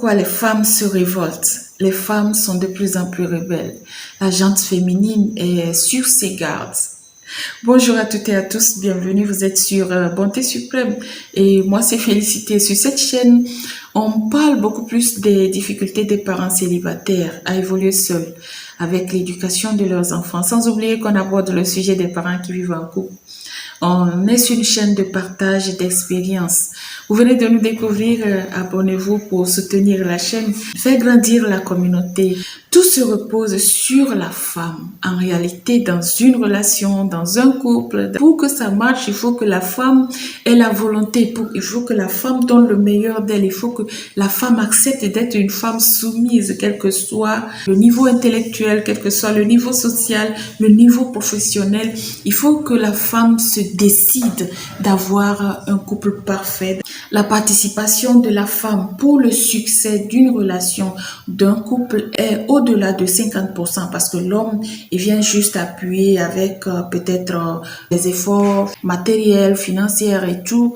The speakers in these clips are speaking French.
pourquoi les femmes se révoltent. Les femmes sont de plus en plus rebelles. La gente féminine est sur ses gardes. Bonjour à toutes et à tous, bienvenue, vous êtes sur Bonté Suprême et moi c'est Félicité. Sur cette chaîne, on parle beaucoup plus des difficultés des parents célibataires à évoluer seuls avec l'éducation de leurs enfants, sans oublier qu'on aborde le sujet des parents qui vivent en couple. On est sur une chaîne de partage et d'expérience. Vous venez de nous découvrir, abonnez-vous pour soutenir la chaîne, faire grandir la communauté. Tout se repose sur la femme. En réalité, dans une relation, dans un couple, pour que ça marche, il faut que la femme ait la volonté, il faut que la femme donne le meilleur d'elle, il faut que la femme accepte d'être une femme soumise, quel que soit le niveau intellectuel, quel que soit le niveau social, le niveau professionnel. Il faut que la femme se décide d'avoir un couple parfait. La participation de la femme pour le succès d'une relation, d'un couple est au-delà de 50% parce que l'homme, il vient juste appuyer avec peut-être des efforts matériels, financiers et tout,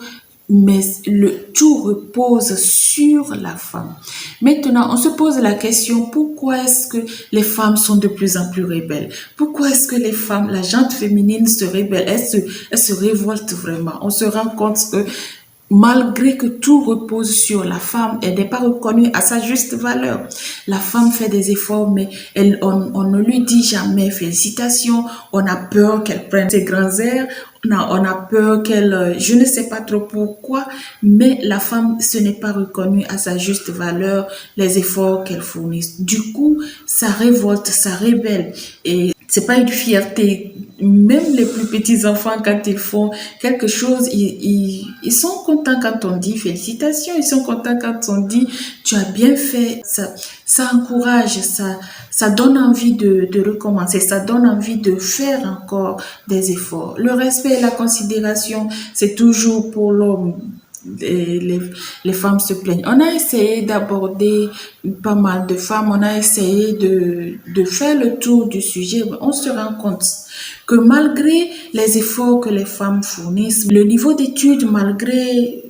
mais le tout repose sur la femme. Maintenant, on se pose la question, pourquoi est-ce que les femmes sont de plus en plus rebelles? Pourquoi est-ce que les femmes, la gente féminine se rebelle? Elles se révoltent vraiment. On se rend compte que malgré que tout repose sur la femme, elle n'est pas reconnue à sa juste valeur. La femme fait des efforts, mais on ne lui dit jamais félicitations. On a peur qu'elle prenne ses grands airs. On a peur qu'elle, je ne sais pas trop pourquoi, mais la femme, ce n'est pas reconnu à sa juste valeur, les efforts qu'elle fournit. Du coup, ça révolte, ça rébelle. Et c'est pas une fierté. Même les plus petits enfants, quand ils font quelque chose, ils sont contents quand on dit félicitations, ils sont contents quand on dit tu as bien fait. Ça encourage, ça donne envie de recommencer, ça donne envie de faire encore des efforts. Le respect et la considération, c'est toujours pour l'homme. Les femmes se plaignent. On a essayé d'aborder pas mal de femmes, on a essayé de faire le tour du sujet, mais on se rend compte que malgré les efforts que les femmes fournissent, le niveau d'études, malgré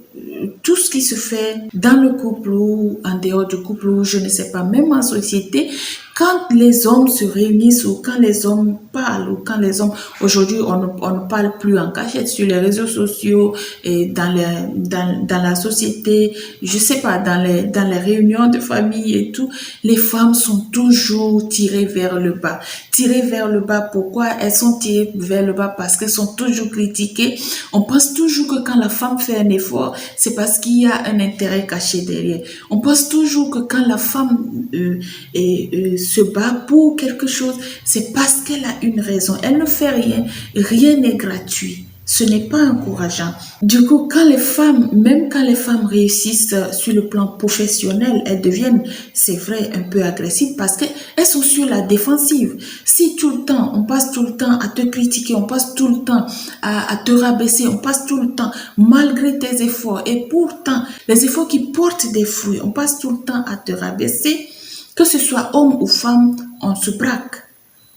tout ce qui se fait dans le couple ou en dehors du couple ou je ne sais pas, même en société, quand les hommes se réunissent ou quand les hommes parlent ou quand les hommes, aujourd'hui on ne parle plus en cachette sur les réseaux sociaux et dans la société, je sais pas, dans les réunions de famille et tout, les femmes sont toujours tirées vers le bas. Tirées vers le bas, pourquoi elles sont tirées vers le bas? Parce qu'elles sont toujours critiquées. On pense toujours que quand la femme fait un effort, c'est parce qu'il y a un intérêt caché derrière. On pense toujours que quand la femme se bat pour quelque chose, c'est parce qu'elle a une raison. Elle ne fait rien. Rien n'est gratuit. Ce n'est pas encourageant. Du coup, même quand les femmes réussissent sur le plan professionnel, elles deviennent, c'est vrai, un peu agressives parce qu'elles sont sur la défensive. Si tout le temps, on passe tout le temps à te critiquer, on passe tout le temps à te rabaisser, on passe tout le temps, malgré tes efforts, et pourtant, les efforts qui portent des fruits, on passe tout le temps à te rabaisser, que ce soit homme ou femme, on se braque.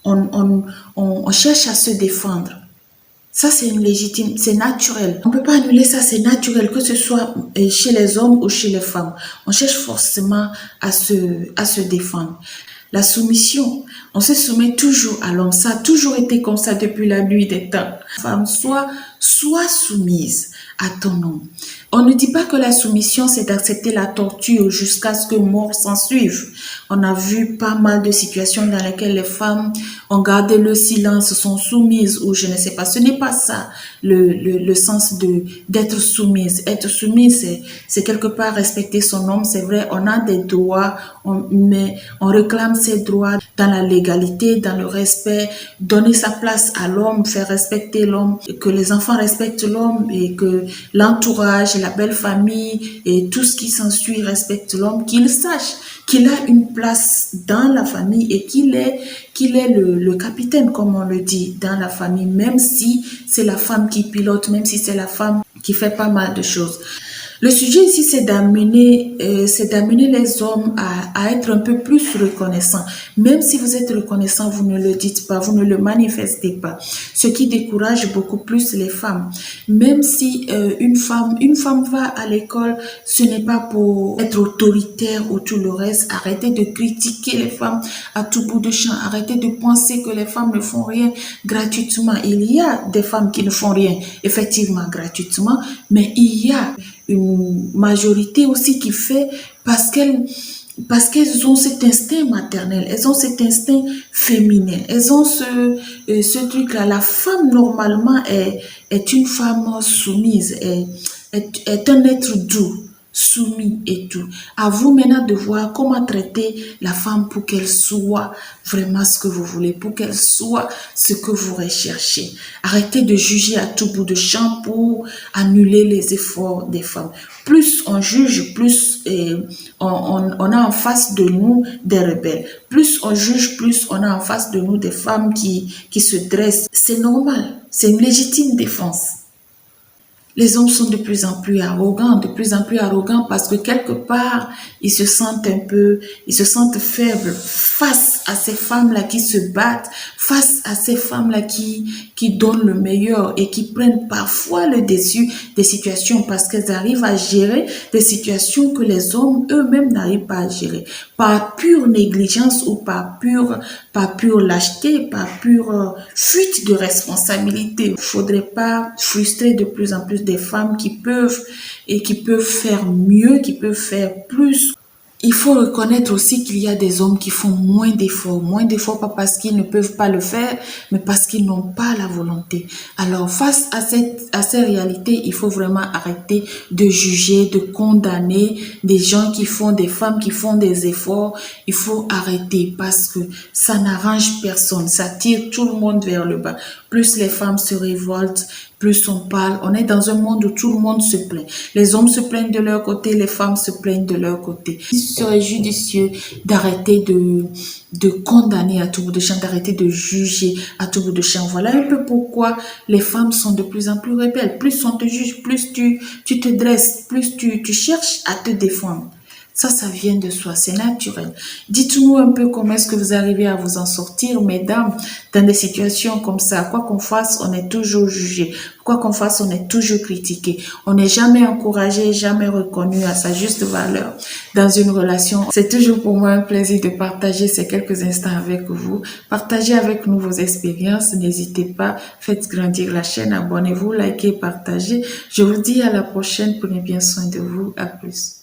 On cherche à se défendre. Ça, c'est une légitime, c'est naturel. On ne peut pas annuler ça, c'est naturel, que ce soit chez les hommes ou chez les femmes. On cherche forcément à se défendre. La soumission, on se soumet toujours à l'homme. Ça a toujours été comme ça depuis la nuit des temps. Femme, sois soumise à ton homme. On ne dit pas que la soumission, c'est d'accepter la torture jusqu'à ce que mort s'en suive. On a vu pas mal de situations dans lesquelles les femmes ont gardé le silence, sont soumises ou je ne sais pas. Ce n'est pas ça le sens d'être soumise. Être soumise, c'est quelque part respecter son homme. C'est vrai, on a des droits, mais on réclame ses droits dans la légalité, dans le respect, donner sa place à l'homme, faire respecter l'homme, que les enfants respectent l'homme et que l'entourage, la belle famille et tout ce qui s'ensuit respecte l'homme, qu'il sache qu'il a une place dans la famille et qu'il est le capitaine, comme on le dit, dans la famille, même si c'est la femme qui pilote, même si c'est la femme qui fait pas mal de choses. Le sujet ici, c'est d'amener les hommes à être un peu plus reconnaissants. Même si vous êtes reconnaissant, vous ne le dites pas, vous ne le manifestez pas. Ce qui décourage beaucoup plus les femmes. Même si une femme va à l'école, ce n'est pas pour être autoritaire ou tout le reste. Arrêtez de critiquer les femmes à tout bout de champ. Arrêtez de penser que les femmes ne font rien gratuitement. Il y a des femmes qui ne font rien, effectivement, gratuitement, mais il y a une majorité aussi qui fait parce qu'elles ont cet instinct maternel, elles ont cet instinct féminin, elles ont ce truc-là. La femme, normalement, est une femme soumise, est un être doux, soumis et tout. À vous maintenant de voir comment traiter la femme pour qu'elle soit vraiment ce que vous voulez, pour qu'elle soit ce que vous recherchez. Arrêtez de juger à tout bout de champ pour annuler les efforts des femmes. Plus on juge, plus on a en face de nous des rebelles. Plus on juge, plus on a en face de nous des femmes qui se dressent. C'est normal, c'est une légitime défense. Les hommes sont de plus en plus arrogants parce que quelque part, ils se sentent faibles face à ces femmes-là qui se battent, face à ces femmes-là qui donnent le meilleur et qui prennent parfois le dessus des situations parce qu'elles arrivent à gérer des situations que les hommes eux-mêmes n'arrivent pas à gérer. Par pure négligence ou par pure lâcheté, par pure fuite de responsabilité. Il ne faudrait pas frustrer de plus en plus des femmes qui peuvent faire mieux, qui peuvent faire plus. Il faut reconnaître aussi qu'il y a des hommes qui font moins d'efforts pas parce qu'ils ne peuvent pas le faire, mais parce qu'ils n'ont pas la volonté. Alors, face à ces réalités, il faut vraiment arrêter de juger, de condamner des gens des femmes qui font des efforts. Il faut arrêter parce que ça n'arrange personne, ça tire tout le monde vers le bas. Plus les femmes se révoltent, plus on parle. On est dans un monde où tout le monde se plaint. Les hommes se plaignent de leur côté, les femmes se plaignent de leur côté. Il serait judicieux d'arrêter de condamner à tout bout de champ, d'arrêter de juger à tout bout de champ. Voilà un peu pourquoi les femmes sont de plus en plus rebelles. Plus on te juge, plus tu te dresses, plus tu cherches à te défendre. Ça vient de soi, c'est naturel. Dites-nous un peu comment est-ce que vous arrivez à vous en sortir, mesdames, dans des situations comme ça. Quoi qu'on fasse, on est toujours jugé. Quoi qu'on fasse, on est toujours critiqué. On n'est jamais encouragé, jamais reconnu à sa juste valeur dans une relation. C'est toujours pour moi un plaisir de partager ces quelques instants avec vous. Partagez avec nous vos expériences. N'hésitez pas, faites grandir la chaîne, abonnez-vous, likez, partagez. Je vous dis à la prochaine. Prenez bien soin de vous. À plus.